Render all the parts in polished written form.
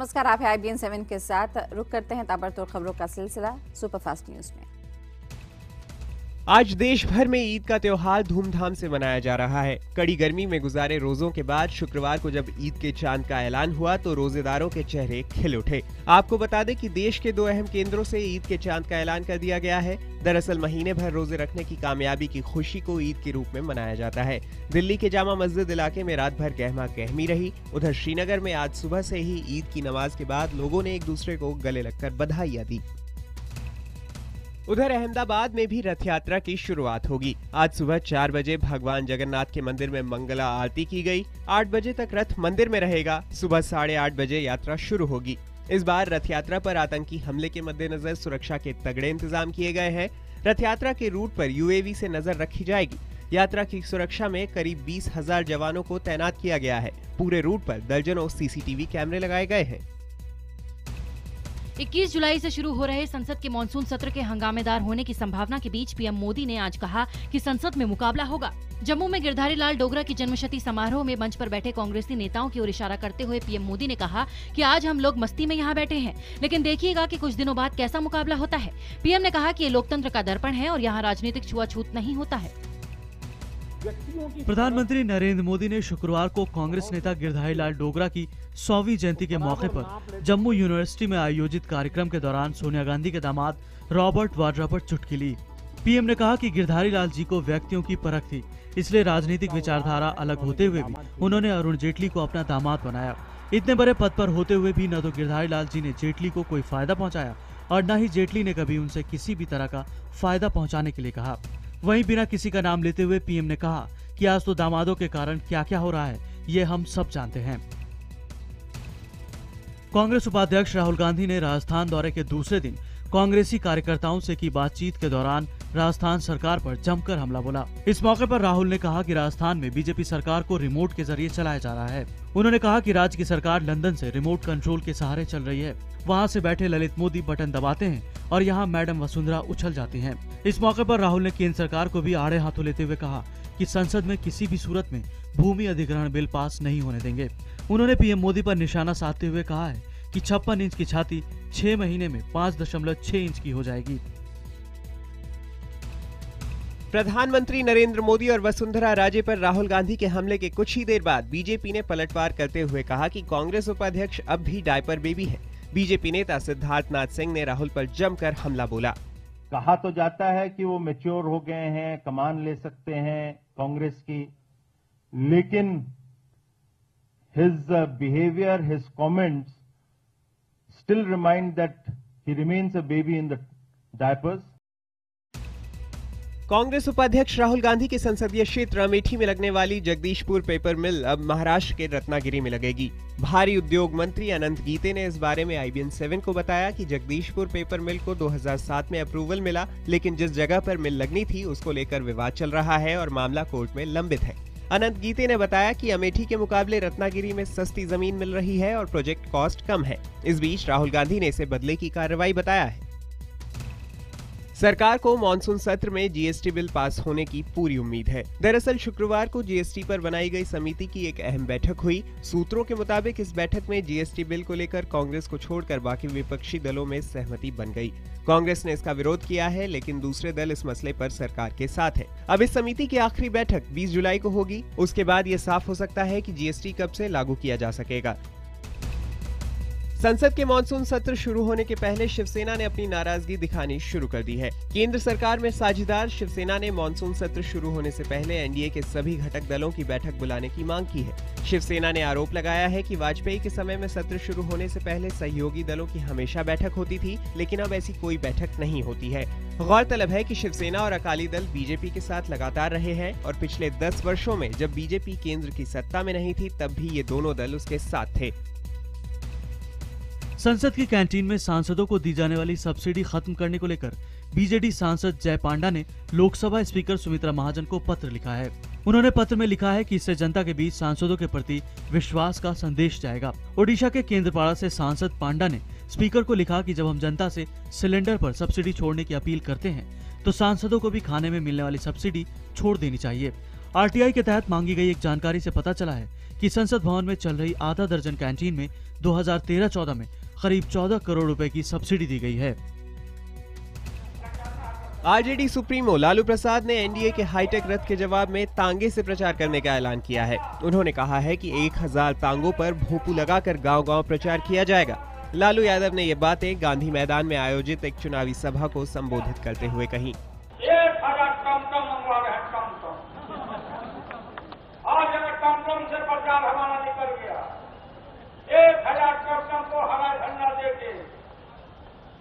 नमस्कार, आप हैं IBN 7 के साथ। रुक करते हैं ताबड़तोड़ खबरों का सिलसिला सुपरफास्ट न्यूज में। आज देश भर में ईद का त्योहार धूमधाम से मनाया जा रहा है। कड़ी गर्मी में गुजारे रोजों के बाद शुक्रवार को जब ईद के चांद का ऐलान हुआ तो रोजेदारों के चेहरे खिल उठे। आपको बता दें कि देश के 2 अहम केंद्रों से ईद के चांद का ऐलान कर दिया गया है। दरअसल महीने भर रोजे रखने की कामयाबी की खुशी को ईद के रूप में मनाया जाता है। दिल्ली के जामा मस्जिद इलाके में रात भर गहमा गहमी रही। उधर श्रीनगर में आज सुबह से ही ईद की नमाज के बाद लोगों ने एक दूसरे को गले लगकर बधाइयां दी। उधर अहमदाबाद में भी रथ यात्रा की शुरुआत होगी। आज सुबह 4 बजे भगवान जगन्नाथ के मंदिर में मंगला आरती की गई। 8 बजे तक रथ मंदिर में रहेगा। सुबह 8:30 बजे यात्रा शुरू होगी। इस बार रथ यात्रा पर आतंकी हमले के मद्देनजर सुरक्षा के तगड़े इंतजाम किए गए हैं। रथ यात्रा के रूट पर UAV से नजर रखी जाएगी। यात्रा की सुरक्षा में करीब 20,000 जवानों को तैनात किया गया है। पूरे रूट पर दर्जनों CCTV कैमरे लगाए गए हैं। 21 जुलाई से शुरू हो रहे संसद के मानसून सत्र के हंगामेदार होने की संभावना के बीच PM मोदी ने आज कहा कि संसद में मुकाबला होगा। जम्मू में गिरधारी लाल डोगरा की जन्मशती समारोह में मंच पर बैठे कांग्रेसी नेताओं की ओर इशारा करते हुए PM मोदी ने कहा कि आज हम लोग मस्ती में यहाँ बैठे हैं, लेकिन देखिएगा कि कुछ दिनों बाद कैसा मुकाबला होता है। PM ने कहा कि ये लोकतंत्र का दर्पण है और यहाँ राजनीतिक छुआछूत नहीं होता है। प्रधानमंत्री नरेंद्र मोदी ने शुक्रवार को कांग्रेस नेता गिरधारी लाल डोगरा की 100वीं जयंती के मौके पर जम्मू यूनिवर्सिटी में आयोजित कार्यक्रम के दौरान सोनिया गांधी के दामाद रॉबर्ट वाड्रा पर चुटकी ली। PM ने कहा कि गिरधारी लाल जी को व्यक्तियों की परख थी, इसलिए राजनीतिक विचारधारा अलग होते हुए भी उन्होंने अरुण जेटली को अपना दामाद बनाया। इतने बड़े पद पर होते हुए भी न तो गिरधारी लाल जी ने जेटली को कोई फायदा पहुँचाया और न ही जेटली ने कभी उनसे किसी भी तरह का फायदा पहुँचाने के लिए कहा। वहीं बिना किसी का नाम लेते हुए PM ने कहा कि आज तो दामादों के कारण क्या क्या हो रहा है ये हम सब जानते हैं। कांग्रेस उपाध्यक्ष राहुल गांधी ने राजस्थान दौरे के दूसरे दिन कांग्रेसी कार्यकर्ताओं से की बातचीत के दौरान राजस्थान सरकार पर जमकर हमला बोला। इस मौके पर राहुल ने कहा कि राजस्थान में बीजेपी सरकार को रिमोट के जरिए चलाया जा रहा है। उन्होंने कहा कि राज्य की सरकार लंदन से रिमोट कंट्रोल के सहारे चल रही है। वहां से बैठे ललित मोदी बटन दबाते हैं और यहाँ मैडम वसुंधरा उछल जाती हैं। इस मौके पर राहुल ने केंद्र सरकार को भी आड़े हाथों लेते हुए कहा कि संसद में किसी भी सूरत में भूमि अधिग्रहण बिल पास नहीं होने देंगे। उन्होंने PM मोदी पर निशाना साधते हुए कहा है कि 56 इंच की छाती 6 महीने में 5.6 इंच की हो जाएगी। प्रधानमंत्री नरेंद्र मोदी और वसुंधरा राजे पर राहुल गांधी के हमले के कुछ ही देर बाद बीजेपी ने पलटवार करते हुए कहा कि कांग्रेस उपाध्यक्ष अब भी डायपर बेबी है। बीजेपी नेता सिद्धार्थ नाथ सिंह ने राहुल पर जमकर हमला बोला। कहा तो जाता है कि वो मैच्योर हो गए हैं, कमान ले सकते हैं कांग्रेस की, लेकिन his behavior, his comments still remind that he remains a baby in the diapers. Congress उपाध्यक्ष राहुल गांधी के संसदीय क्षेत्र अमेठी में लगने वाली जगदीशपुर पेपर मिल अब महाराष्ट्र के रत्नागिरी में लगेगी। भारी उद्योग मंत्री अनंत गीते ने इस बारे में IBN 7 को बताया कि जगदीशपुर पेपर मिल को 2007 में अप्रूवल मिला, लेकिन जिस जगह पर मिल लगनी थी उसको लेकर विवाद चल रहा है और मामला कोर्ट में लंबित है। अनंत गीते ने बताया कि अमेठी के मुकाबले रत्नागिरी में सस्ती जमीन मिल रही है और प्रोजेक्ट कॉस्ट कम है। इस बीच राहुल गांधी ने इसे बदले की कार्रवाई बताया है। सरकार को मानसून सत्र में GST बिल पास होने की पूरी उम्मीद है। दरअसल शुक्रवार को GST पर बनाई गई समिति की एक अहम बैठक हुई। सूत्रों के मुताबिक इस बैठक में GST बिल को लेकर कांग्रेस को छोड़कर बाकी विपक्षी दलों में सहमति बन गई। कांग्रेस ने इसका विरोध किया है, लेकिन दूसरे दल इस मसले पर सरकार के साथ है। अब इस समिति की आखिरी बैठक 20 जुलाई को होगी। उसके बाद ये साफ हो सकता है कि GST कब से लागू किया जा सकेगा। संसद के मानसून सत्र शुरू होने के पहले शिवसेना ने अपनी नाराजगी दिखानी शुरू कर दी है। केंद्र सरकार में साझेदार शिवसेना ने मानसून सत्र शुरू होने से पहले NDA के सभी घटक दलों की बैठक बुलाने की मांग की है। शिवसेना ने आरोप लगाया है कि वाजपेयी के समय में सत्र शुरू होने से पहले सहयोगी दलों की हमेशा बैठक होती थी, लेकिन अब ऐसी कोई बैठक नहीं होती है। गौरतलब है कि शिवसेना और अकाली दल बीजेपी के साथ लगातार रहे हैं और पिछले 10 वर्षों में जब बीजेपी केंद्र की सत्ता में नहीं थी तब भी ये दोनों दल उसके साथ थे। संसद की कैंटीन में सांसदों को दी जाने वाली सब्सिडी खत्म करने को लेकर बीजेडी सांसद जय पांडा ने लोकसभा स्पीकर सुमित्रा महाजन को पत्र लिखा है। उन्होंने पत्र में लिखा है कि इससे जनता के बीच सांसदों के प्रति विश्वास का संदेश जाएगा। ओडिशा के केंद्रपाड़ा से सांसद पांडा ने स्पीकर को लिखा कि जब हम जनता से सिलेंडर पर सब्सिडी छोड़ने की अपील करते हैं तो सांसदों को भी खाने में मिलने वाली सब्सिडी छोड़ देनी चाहिए। आरटीआई के तहत मांगी गई एक जानकारी से पता चला है कि संसद भवन में चल रही आधा दर्जन कैंटीन में 2013-14 में करीब 14 करोड़ रुपए की सब्सिडी दी गई है। आरजेडी सुप्रीमो लालू प्रसाद ने एनडीए के हाईटेक रथ के जवाब में तांगे से प्रचार करने का ऐलान किया है। उन्होंने कहा है कि 1000 तांगों पर भोंपू लगाकर गांव-गांव प्रचार किया जाएगा। लालू यादव ने ये बातें गांधी मैदान में आयोजित एक चुनावी सभा को संबोधित करते हुए कही। से प्रचार हमारा निकल गया। 1000 टन को हरा झंडा देके,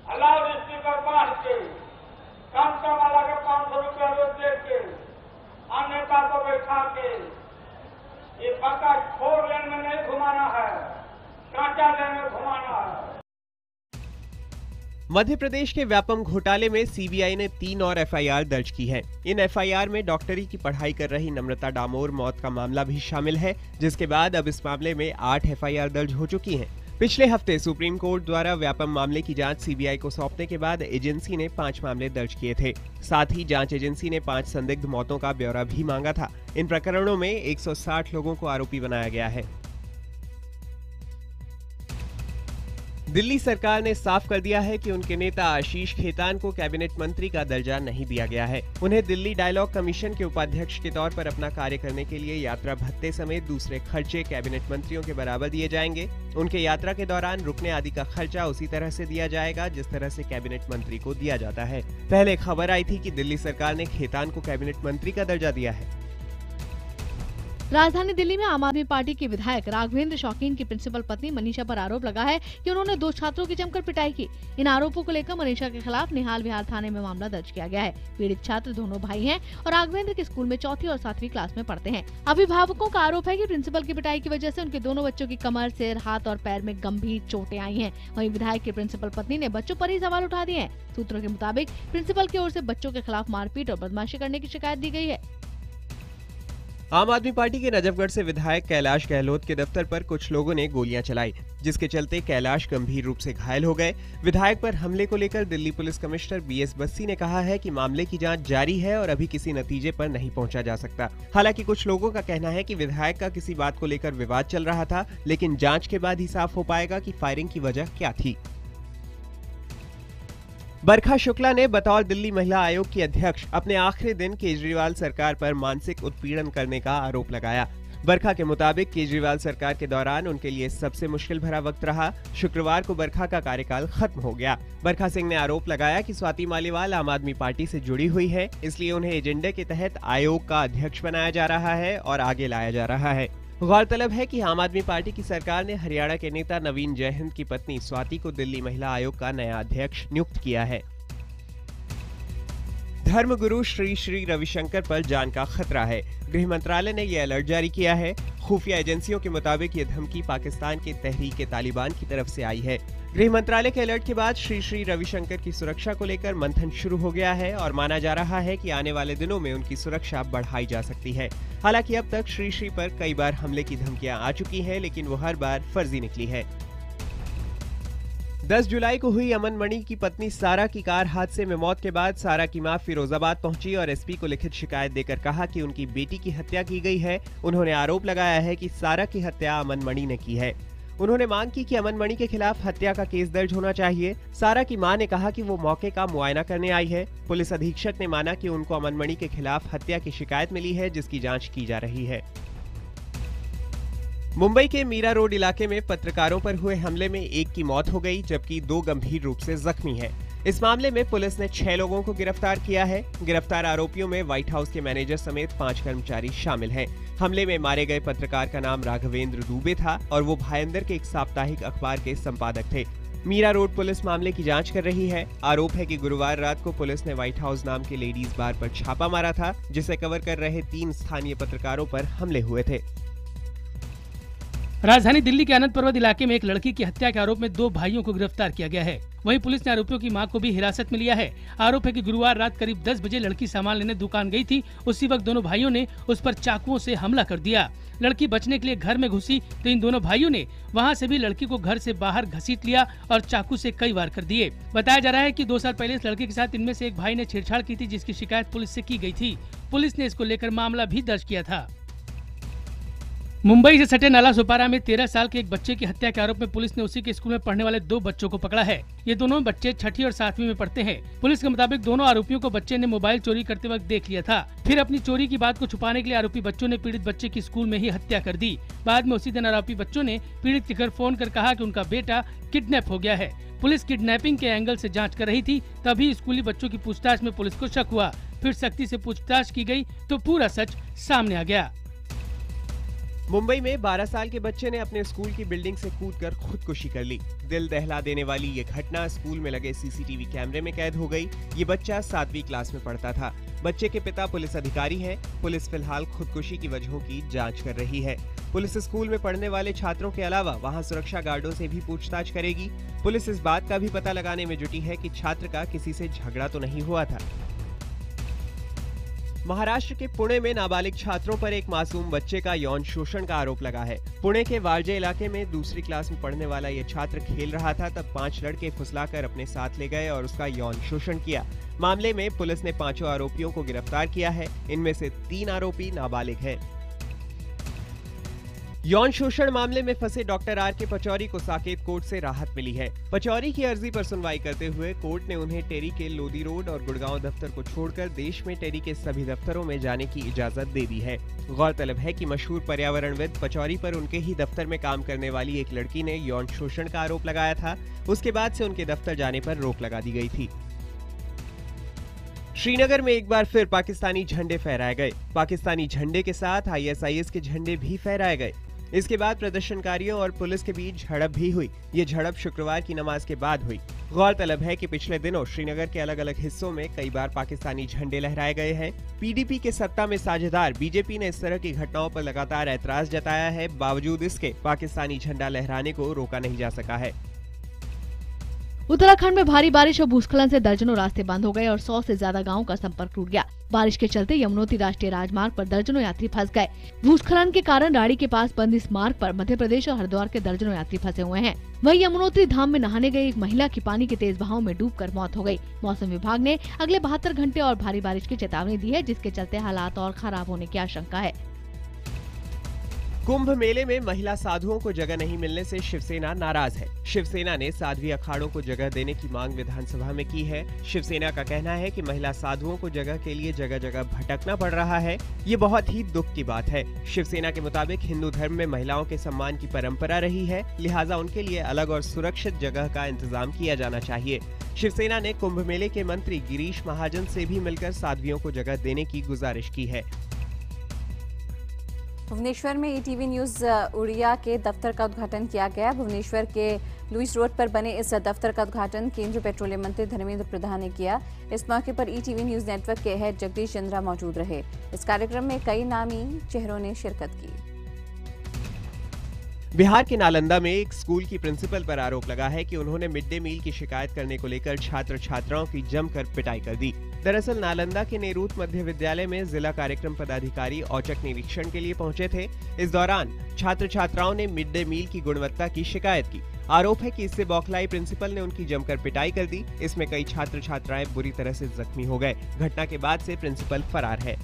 अलाउड स्पीकर बांध के, कम वाला के 500 रुपया रोज दे के, अन्यता को बैठा के, ये पक्का 4 लेन में नहीं घुमाना है, कांटा लेन में घुमाना है। मध्य प्रदेश के व्यापम घोटाले में सीबीआई ने 3 और एफआईआर दर्ज की है। इन एफआईआर में डॉक्टरी की पढ़ाई कर रही नम्रता डामोर मौत का मामला भी शामिल है, जिसके बाद अब इस मामले में 8 एफआईआर दर्ज हो चुकी हैं। पिछले हफ्ते सुप्रीम कोर्ट द्वारा व्यापम मामले की जांच सीबीआई को सौंपने के बाद एजेंसी ने 5 मामले दर्ज किए थे। साथ ही जांच एजेंसी ने 5 संदिग्ध मौतों का ब्यौरा भी मांगा था। इन प्रकरणों में 160 लोगों को आरोपी बनाया गया है। दिल्ली सरकार ने साफ कर दिया है कि उनके नेता आशीष खेतान को कैबिनेट मंत्री का दर्जा नहीं दिया गया है। उन्हें दिल्ली डायलॉग कमीशन के उपाध्यक्ष के तौर पर अपना कार्य करने के लिए यात्रा भत्ते समेत दूसरे खर्चे कैबिनेट मंत्रियों के बराबर दिए जाएंगे। उनके यात्रा के दौरान रुकने आदि का खर्चा उसी तरह से दिया जाएगा जिस तरह से कैबिनेट मंत्री को दिया जाता है। पहले खबर आई थी कि दिल्ली सरकार ने खेतान को कैबिनेट मंत्री का दर्जा दिया है। राजधानी दिल्ली में आम आदमी पार्टी के विधायक राघवेंद्र शौकीन की प्रिंसिपल पत्नी मनीषा पर आरोप लगा है कि उन्होंने 2 छात्रों की जमकर पिटाई की। इन आरोपों को लेकर मनीषा के खिलाफ निहाल विहार थाने में मामला दर्ज किया गया है। पीड़ित छात्र दोनों भाई हैं और राघवेंद्र के स्कूल में 4वीं और 7वीं क्लास में पढ़ते हैं। अभिभावकों का आरोप है कि प्रिंसिपल की पिटाई की वजह से उनके दोनों बच्चों की कमर, सिर, हाथ और पैर में गंभीर चोटें आई हैं। वहीं विधायक की प्रिंसिपल पत्नी ने बच्चों पर ही सवाल उठा दिए हैं। सूत्रों के मुताबिक प्रिंसिपल की ओर से बच्चों के खिलाफ मारपीट और बदमाशी करने की शिकायत दी गई है। आम आदमी पार्टी के नजफगढ़ से विधायक कैलाश गहलोत के दफ्तर पर कुछ लोगों ने गोलियां चलाई, जिसके चलते कैलाश गंभीर रूप से घायल हो गए। विधायक पर हमले को लेकर Delhi police commissioner BS Bassi ने कहा है कि मामले की जांच जारी है और अभी किसी नतीजे पर नहीं पहुंचा जा सकता। हालांकि कुछ लोगों का कहना है कि विधायक का किसी बात को लेकर विवाद चल रहा था, लेकिन जांच के बाद ही साफ हो पाएगा कि फायरिंग की वजह क्या थी। बरखा शुक्ला ने बतौर दिल्ली महिला आयोग की अध्यक्ष अपने आखिरी दिन केजरीवाल सरकार पर मानसिक उत्पीड़न करने का आरोप लगाया। बरखा के मुताबिक केजरीवाल सरकार के दौरान उनके लिए सबसे मुश्किल भरा वक्त रहा। शुक्रवार को बरखा का कार्यकाल खत्म हो गया। बरखा सिंह ने आरोप लगाया कि स्वाति मालीवाल आम आदमी पार्टी से जुड़ी हुई है, इसलिए उन्हें एजेंडे के तहत आयोग का अध्यक्ष बनाया जा रहा है और आगे लाया जा रहा है। गौरतलब है कि आम आदमी पार्टी की सरकार ने हरियाणा के नेता नवीन जयहिंद की पत्नी स्वाति को दिल्ली महिला आयोग का नया अध्यक्ष नियुक्त किया है। धर्मगुरु श्री श्री रविशंकर पर जान का खतरा है। गृह मंत्रालय ने यह अलर्ट जारी किया है। खुफिया एजेंसियों के मुताबिक ये धमकी पाकिस्तान के तहरीक-ए-तालिबान की तरफ से आई है। गृह मंत्रालय के अलर्ट के बाद श्री श्री रविशंकर की सुरक्षा को लेकर मंथन शुरू हो गया है और माना जा रहा है कि आने वाले दिनों में उनकी सुरक्षा बढ़ाई जा सकती है। हालांकि अब तक श्री श्री पर कई बार हमले की धमकियां आ चुकी हैं, लेकिन वो हर बार फर्जी निकली है। 10 जुलाई को हुई अमन मणि की पत्नी सारा की कार हादसे में मौत के बाद सारा की मां फिरोजाबाद पहुंची और एसपी को लिखित शिकायत देकर कहा कि उनकी बेटी की हत्या की गई है। उन्होंने आरोप लगाया है कि सारा की हत्या अमन मणि ने की है। उन्होंने मांग की कि अमन मणि के खिलाफ हत्या का केस दर्ज होना चाहिए। सारा की मां ने कहा कि वो मौके का मुआयना करने आई है। पुलिस अधीक्षक ने माना कि उनको अमन मणि के खिलाफ हत्या की शिकायत मिली है, जिसकी जांच की जा रही है। मुंबई के मीरा रोड इलाके में पत्रकारों पर हुए हमले में एक की मौत हो गई, जबकि 2 गंभीर रूप से जख्मी हैं। इस मामले में पुलिस ने 6 लोगों को गिरफ्तार किया है। गिरफ्तार आरोपियों में व्हाइट हाउस के मैनेजर समेत 5 कर्मचारी शामिल हैं। हमले में मारे गए पत्रकार का नाम राघवेंद्र दुबे था और वो भाईंदर के एक साप्ताहिक अखबार के संपादक थे। मीरा रोड पुलिस मामले की जांच कर रही है। आरोप है कि गुरुवार रात को पुलिस ने व्हाइट हाउस नाम के लेडीज बार पर छापा मारा था, जिसे कवर कर रहे 3 स्थानीय पत्रकारों पर हमले हुए थे। राजधानी दिल्ली के आनंद पर्वत इलाके में एक लड़की की हत्या के आरोप में 2 भाइयों को गिरफ्तार किया गया है। वहीं पुलिस ने आरोपियों की मां को भी हिरासत में लिया है। आरोप है कि गुरुवार रात करीब 10 बजे लड़की सामान लेने दुकान गई थी। उसी वक्त दोनों भाइयों ने उस पर चाकुओं से हमला कर दिया। लड़की बचने के लिए घर में घुसी तो इन दोनों भाइयों ने वहां से भी लड़की को घर से बाहर घसीट लिया और चाकू से कई वार कर दिए। बताया जा रहा है कि 2 साल पहले इस लड़के के साथ इनमें से एक भाई ने छेड़छाड़ की थी, जिसकी शिकायत पुलिस से की गई थी। पुलिस ने इसको लेकर मामला भी दर्ज किया था। मुंबई से सटे नाला सुपारा में 13 साल के एक बच्चे की हत्या के आरोप में पुलिस ने उसी के स्कूल में पढ़ने वाले 2 बच्चों को पकड़ा है। ये दोनों बच्चे 6ठी और 7वीं में पढ़ते हैं। पुलिस के मुताबिक दोनों आरोपियों को बच्चे ने मोबाइल चोरी करते वक्त देख लिया था। फिर अपनी चोरी की बात को छुपाने के लिए आरोपी बच्चों ने पीड़ित बच्चे की स्कूल में ही हत्या कर दी। बाद में उसी दिन आरोपी बच्चों ने पीड़ित के घर फोन कर कहा कि उनका बेटा किडनैप हो गया है। पुलिस किडनैपिंग के एंगल से जांच कर रही थी, तभी स्कूली बच्चों की पूछताछ में पुलिस को शक हुआ। फिर सख्ती से पूछताछ की गई तो पूरा सच सामने आ गया। मुंबई में 12 साल के बच्चे ने अपने स्कूल की बिल्डिंग से कूदकर खुदकुशी कर ली। दिल दहला देने वाली ये घटना स्कूल में लगे सीसीटीवी कैमरे में कैद हो गई। ये बच्चा 7वीं क्लास में पढ़ता था। बच्चे के पिता पुलिस अधिकारी हैं। पुलिस फिलहाल खुदकुशी की वजहों की जांच कर रही है। पुलिस स्कूल में पढ़ने वाले छात्रों के अलावा वहां सुरक्षा गार्डों से भी पूछताछ करेगी। पुलिस इस बात का भी पता लगाने में जुटी है कि छात्र का किसी से झगड़ा तो नहीं हुआ था। महाराष्ट्र के पुणे में नाबालिग छात्रों पर एक मासूम बच्चे का यौन शोषण का आरोप लगा है। पुणे के वारजे इलाके में दूसरी क्लास में पढ़ने वाला ये छात्र खेल रहा था, तब 5 लड़के फुसलाकर अपने साथ ले गए और उसका यौन शोषण किया। मामले में पुलिस ने 5 आरोपियों को गिरफ्तार किया है। इनमें से 3 आरोपी नाबालिग हैं। यौन शोषण मामले में फंसे डॉक्टर आर के पचौरी को साकेत कोर्ट से राहत मिली है। पचौरी की अर्जी पर सुनवाई करते हुए कोर्ट ने उन्हें टेरी के लोधी रोड और गुड़गांव दफ्तर को छोड़कर देश में टेरी के सभी दफ्तरों में जाने की इजाजत दे दी है। गौरतलब है कि मशहूर पर्यावरणविद पचौरी पर उनके ही दफ्तर में काम करने वाली एक लड़की ने यौन शोषण का आरोप लगाया था। उसके बाद से उनके दफ्तर जाने पर रोक लगा दी गई थी। श्रीनगर में एक बार फिर पाकिस्तानी झंडे फहराए गए। पाकिस्तानी झंडे के साथ ISIS के झंडे भी फहराए गए। इसके बाद प्रदर्शनकारियों और पुलिस के बीच झड़प भी हुई। ये झड़प शुक्रवार की नमाज के बाद हुई। गौरतलब है कि पिछले दिनों श्रीनगर के अलग अलग हिस्सों में कई बार पाकिस्तानी झंडे लहराए गए हैं। PDP के सत्ता में साझेदार BJP ने इस तरह की घटनाओं पर लगातार ऐतराज जताया है। बावजूद इसके पाकिस्तानी झंडा लहराने को रोका नहीं जा सका है। उत्तराखंड में भारी बारिश और भूस्खलन से दर्जनों रास्ते बंद हो गए और 100 से ज्यादा गांवों का संपर्क टूट गया। बारिश के चलते यमुनोत्री राष्ट्रीय राजमार्ग पर दर्जनों यात्री फंस गए। भूस्खलन के कारण राड़ी के पास बंद इस मार्ग पर मध्य प्रदेश और हरिद्वार के दर्जनों यात्री फंसे हुए हैं। वहीं यमुनोत्री धाम में नहाने गई एक महिला की पानी के तेज बहाव में डूबकर मौत हो गई। मौसम विभाग ने अगले 72 घंटे और भारी बारिश की चेतावनी दी है, जिसके चलते हालात और खराब होने की आशंका है। कुंभ मेले में महिला साधुओं को जगह नहीं मिलने से शिवसेना नाराज है। शिवसेना ने साध्वी अखाड़ों को जगह देने की मांग विधानसभा में की है। शिवसेना का कहना है कि महिला साधुओं को जगह के लिए जगह जगह भटकना पड़ रहा है। ये बहुत ही दुख की बात है। शिवसेना के मुताबिक हिंदू धर्म में महिलाओं के सम्मान की परंपरा रही है, लिहाजा उनके लिए अलग और सुरक्षित जगह का इंतजाम किया जाना चाहिए। शिवसेना ने कुंभ मेले के मंत्री गिरीश महाजन से भी मिलकर साध्वियों को जगह देने की गुजारिश की है। भुवनेश्वर में ETV न्यूज उड़िया के दफ्तर का उद्घाटन किया गया। भुवनेश्वर के लुइस रोड पर बने इस दफ्तर का उद्घाटन केंद्रीय पेट्रोलियम मंत्री धर्मेंद्र प्रधान ने किया। इस मौके पर ETV न्यूज नेटवर्क के हेड जगदीश चंद्रा मौजूद रहे। इस कार्यक्रम में कई नामी चेहरों ने शिरकत की। बिहार के नालंदा में एक स्कूल की प्रिंसिपल पर आरोप लगा है कि उन्होंने मिड डे मील की शिकायत करने को लेकर छात्र छात्राओं की जमकर पिटाई कर दी। दरअसल नालंदा के नेरूत मध्य विद्यालय में जिला कार्यक्रम पदाधिकारी औचक निरीक्षण के लिए पहुंचे थे। इस दौरान छात्र छात्राओं ने मिड डे मील की गुणवत्ता की शिकायत की। आरोप है कि इससे बौखलाई प्रिंसिपल ने उनकी जमकर पिटाई कर दी। इसमें कई छात्र छात्राएं बुरी तरह से जख्मी हो गए। घटना के बाद से प्रिंसिपल फरार है।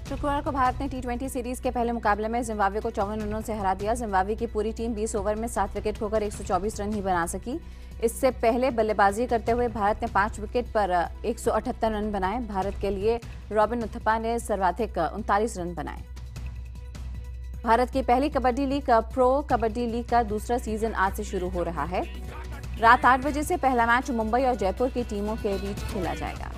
शुक्रवार को भारत ने T20 सीरीज के पहले मुकाबले में जिम्बाब्वे को 54 रनों से हरा दिया। जिम्बाब्वे की पूरी टीम 20 ओवर में 7 विकेट खोकर 124 रन ही बना सकी। इससे पहले बल्लेबाजी करते हुए भारत ने 5 विकेट पर 178 रन बनाए। भारत के लिए रॉबिन उथप्पा ने सर्वाधिक 39 रन बनाए। भारत की पहली kabaddi league pro kabaddi league का दूसरा सीजन आज से शुरू हो रहा है। रात 8 बजे से पहला मैच मुंबई और जयपुर की टीमों के बीच खेला जाएगा।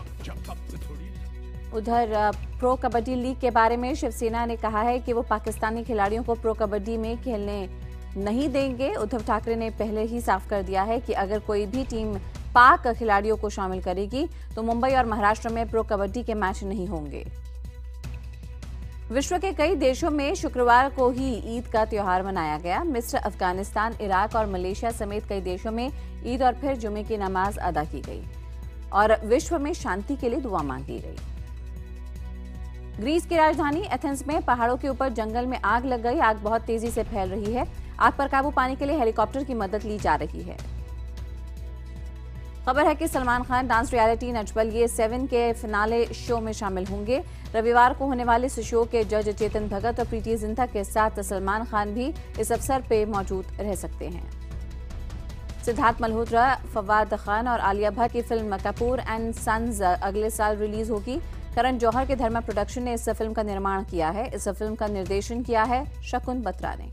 उधर प्रो कबड्डी लीग के बारे में शिवसेना ने कहा है कि वो पाकिस्तानी खिलाड़ियों को प्रो कबड्डी में खेलने नहीं देंगे। उद्धव ठाकरे ने पहले ही साफ कर दिया है कि अगर कोई भी टीम पाक खिलाड़ियों को शामिल करेगी तो मुंबई और महाराष्ट्र में प्रो कबड्डी के मैच नहीं होंगे। विश्व के कई देशों में शुक्रवार को ही ईद का त्योहार मनाया गया। मिस्र, अफगानिस्तान, इराक और मलेशिया समेत कई देशों में ईद और फिर जुमे की नमाज अदा की गई और विश्व में शांति के लिए दुआ मांगी गई। ग्रीस की राजधानी एथेंस में पहाड़ों के ऊपर जंगल में आग लग गई। आग बहुत तेजी से फैल रही है। आग पर काबू पाने के लिए हेलीकॉप्टर की मदद ली जा रही है। खबर है कि सलमान खान डांस रियलिटी नच बलिए 7 के फिनाले शो में शामिल होंगे। रविवार को होने वाले इस शो के जज चेतन भगत और प्रीति जिंटा के साथ सलमान खान भी इस अवसर पे मौजूद रह सकते हैं। सिद्धार्थ मल्होत्रा, फवाद खान और आलिया भट्ट की फिल्म कपूर एंड सन्स अगले साल रिलीज होगी। करण जौहर के धर्मा प्रोडक्शन ने इस फिल्म का निर्माण किया है। इस फिल्म का निर्देशन किया है शकुन बत्रा ने।